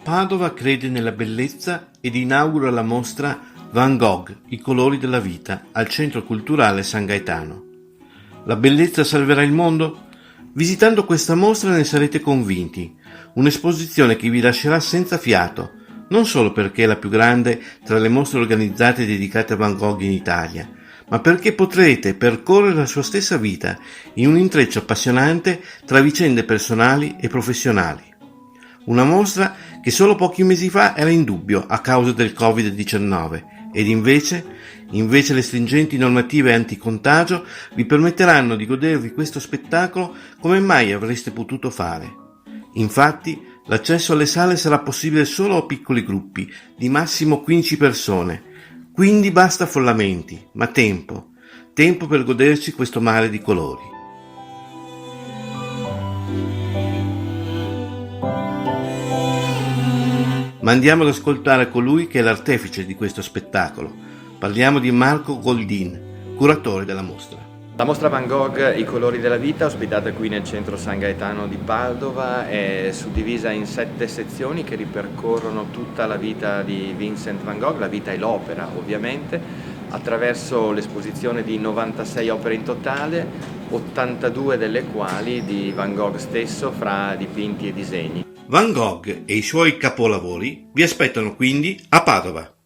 Padova crede nella bellezza ed inaugura la mostra Van Gogh, i colori della vita, al Centro Culturale San Gaetano. La bellezza salverà il mondo? Visitando questa mostra ne sarete convinti. Un'esposizione che vi lascerà senza fiato, non solo perché è la più grande tra le mostre organizzate dedicate a Van Gogh in Italia, ma perché potrete percorrere la sua stessa vita in un intreccio appassionante tra vicende personali e professionali. Una mostra che solo pochi mesi fa era in dubbio a causa del Covid-19 ed invece le stringenti normative anticontagio vi permetteranno di godervi questo spettacolo come mai avreste potuto fare. Infatti, l'accesso alle sale sarà possibile solo a piccoli gruppi di massimo 15 persone, quindi basta affollamenti, ma tempo per goderci questo mare di colori. Ma andiamo ad ascoltare colui che è l'artefice di questo spettacolo. Parliamo di Marco Goldin, curatore della mostra. La mostra Van Gogh, i colori della vita, ospitata qui nel centro San Gaetano di Padova, è suddivisa in 7 sezioni che ripercorrono tutta la vita di Vincent Van Gogh, la vita e l'opera ovviamente, attraverso l'esposizione di 96 opere in totale, 82 delle quali di Van Gogh stesso fra dipinti e disegni. Van Gogh e i suoi capolavori vi aspettano quindi a Padova.